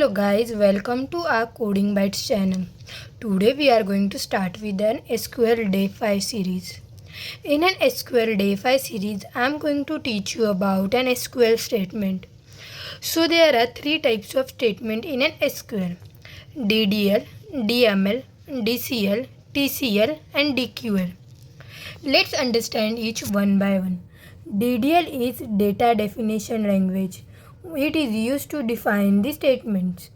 Hello guys, welcome to our Coding Bytes channel. Today we are going to start with an SQL Day 5 series. In an SQL Day 5 series, I am going to teach you about an SQL statement. So there are three types of statement in an SQL: DDL, DML, DCL, TCL and DQL. Let's understand each one by one. DDL is data definition language. It is used to define the statements.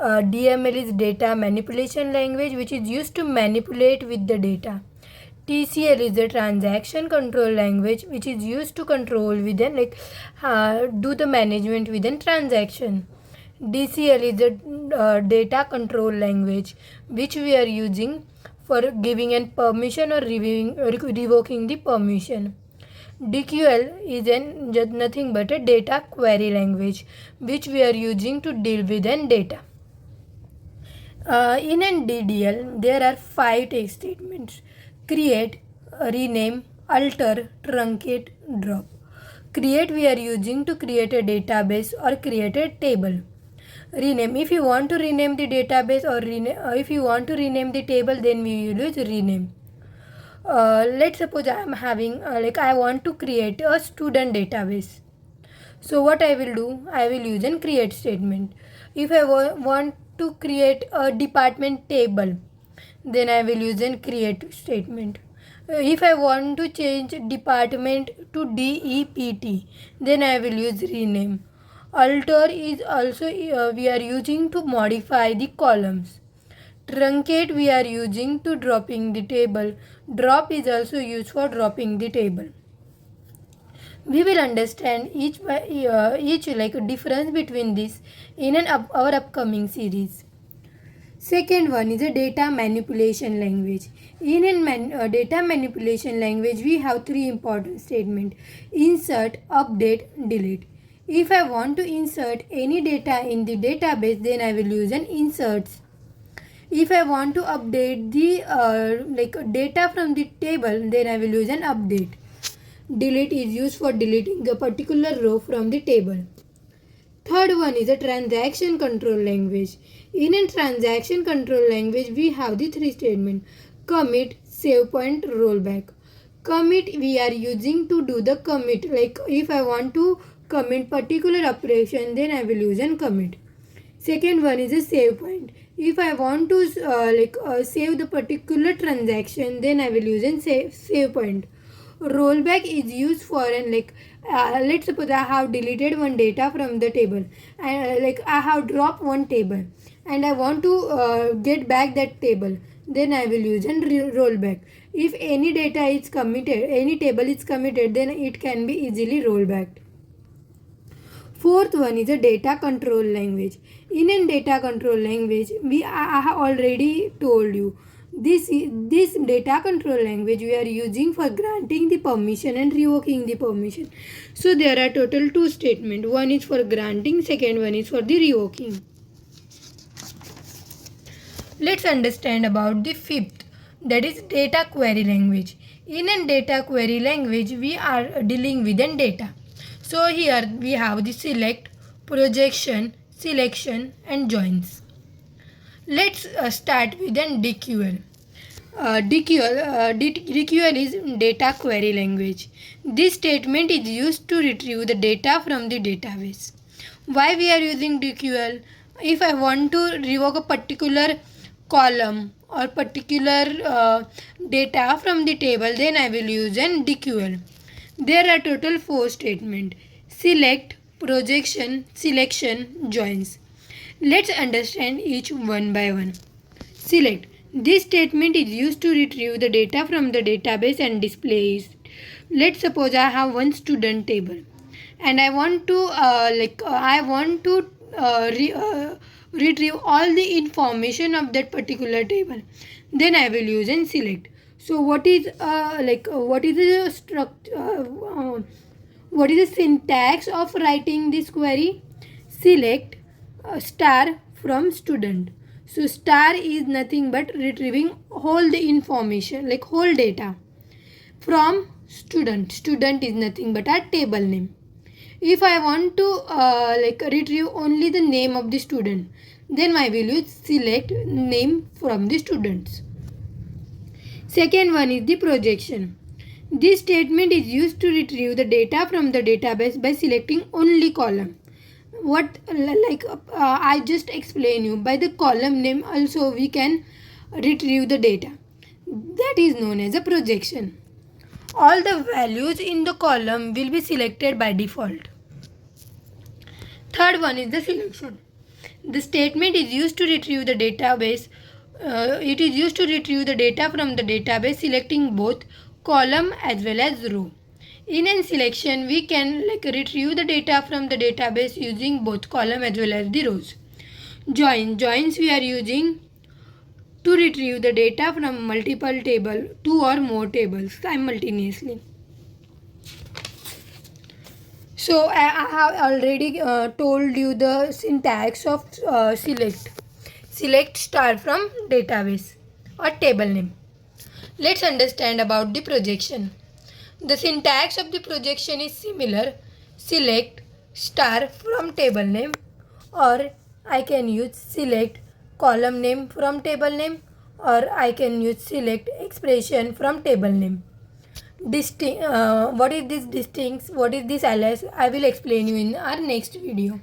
DML is data manipulation language which is used to manipulate with the data. TCL is the transaction control language which is used to control within do the management within transaction. DCL is the data control language which we are using for giving an permission or revoking the permission. DQL is nothing but a data query language which we are using to deal with an data. In an DDL, there are 5 text statements: create, rename, alter, truncate, drop. Create we are using to create a database or create a table. Rename, if you want to rename the database or if you want to rename the table, then we will use rename. Let's suppose I am having I want to create a student database. So what I will do, I will use an create statement. If I want to create a department table, then I will use an create statement. If I want to change department to DEPT, then I will use rename. Alter is also we are using to modify the columns. Truncate we are using to dropping the table. Drop is also used for dropping the table. We will understand each difference between this in our upcoming series. Second one is a data manipulation language. In a data manipulation language, we have 3 important statements: insert, update, delete. If I want to insert any data in the database, then I will use an inserts. If I want to update the data from the table, then I will use an update. Delete is used for deleting the particular row from the table. Third one is a transaction control language. In a transaction control language, we have the 3 statements: commit, save point, rollback. Commit we are using to do the commit. Like if I want to commit particular operation, then I will use an commit. Second one is a save point. If I want to save the particular transaction, then I will use an save point. Rollback is used for an let's suppose I have deleted one data from the table and I have dropped one table and I want to get back that table, then I will use an rollback. If any data is committed, any table is committed, then it can be easily rolled back. Fourth one is a data control language. In a data control language, I have already told you, this data control language we are using for granting the permission and revoking the permission. So there are total 2 statements. One is for granting, second one is for the revoking. Let's understand about the fifth, that is data query language. In a data query language, we are dealing with an data. So here we have the select, projection, selection and joins. Let's start with an DQL. DQL is data query language. This statement is used to retrieve the data from the database. Why we are using DQL? If I want to revoke a particular column or particular data from the table, then I will use an DQL. There are total 4 statements: select, projection, selection, joins. Let's understand each one by one. Select. This statement is used to retrieve the data from the database and display it. Let's suppose I have one student table and I want to retrieve all the information of that particular table. Then I will use and select. So what is the structure? What is the syntax of writing this query? Select star from student. So star is nothing but retrieving all the information, like whole data from student. Student is nothing but a table name. If I want to retrieve only the name of the student, then I will use select name from the students. Second one is the projection. This statement is used to retrieve the data from the database by selecting only column. I just explain you, by the column name also we can retrieve the data. That is known as a projection. All the values in the column will be selected by default. Third one is the selection. The statement is used to retrieve the database. It is used to retrieve the data from the database, selecting both column as well as row. In a selection, we can retrieve the data from the database using both column as well as the rows. Joins we are using to retrieve the data from multiple table, two or more tables simultaneously. So I have already told you the syntax of select. Select star from database or table name. Let's understand about the projection. The syntax of the projection is similar. Select star from table name, or I can use select column name from table name, or I can use select expression from table name. What is this distinct? What is this alias? I will explain you in our next video.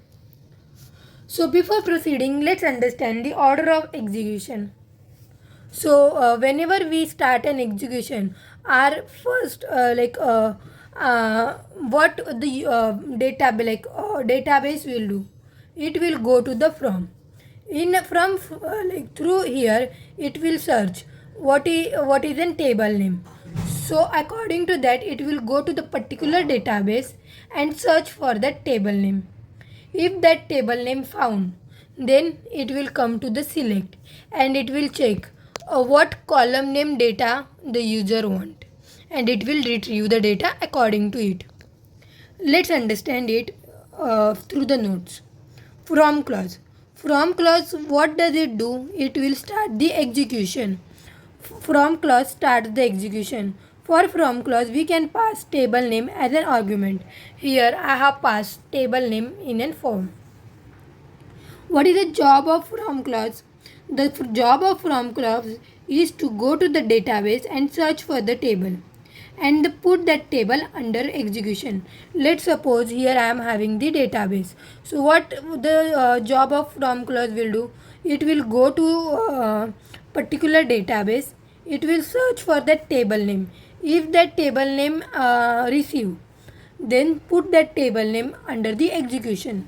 So before proceeding, let's understand the order of execution. So whenever we start an execution, our first what the database will do, it will go to the from. Through here, it will search what is in table name. So according to that, it will go to the particular database and search for that table name. If that table name found, then it will come to the select and it will check what column name data the user want, and it will retrieve the data according to it. Let's understand it through the notes. From clause. From clause, what does it do? It will start the execution. From clause starts the execution. For from clause, we can pass table name as an argument. Here I have passed table name in a form. What is the job of from clause? The job of from clause is to go to the database and search for the table and put that table under execution. Let's suppose here I am having the database. So what the job of from clause will do? It will go to particular database. It will search for that table name. If that table name receive, then put that table name under the execution.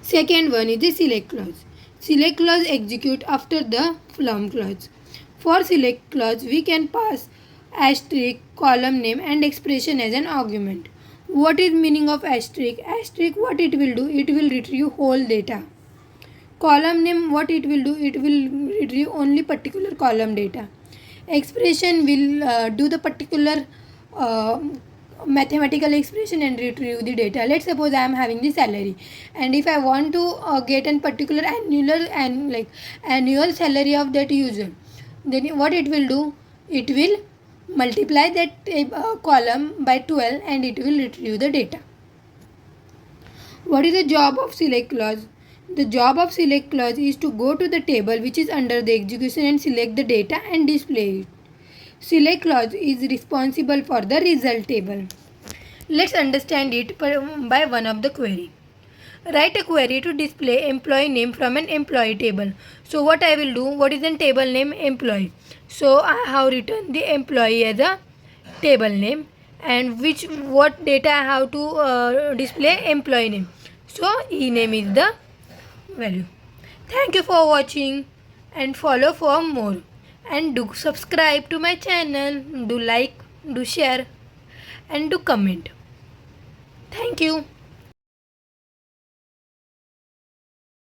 Second one is the select clause. Select clause execute after the from clause. For select clause, we can pass asterisk, column name and expression as an argument. What is meaning of asterisk? Asterisk, what it will do? It will retrieve whole data. Column name, what it will do? It will retrieve only particular column data. Expression will do the particular mathematical expression and retrieve the data. Let's suppose I am having the salary, and if I want to get a particular annual salary of that user, then what it will do? It will multiply that column by 12 and it will retrieve the data. What is the job of select clause? The job of select clause is to go to the table which is under the execution and select the data and display it. Select clause is responsible for the result table. Let's understand it by one of the query. Write a query to display employee name from an employee table. So what I will do? What is the table name? Employee. So I have written the employee as a table name, and what data I have to display? Employee name. So e name is the value. Thank you for watching and follow for more, and do subscribe to my channel, do like, do share and do comment. Thank you.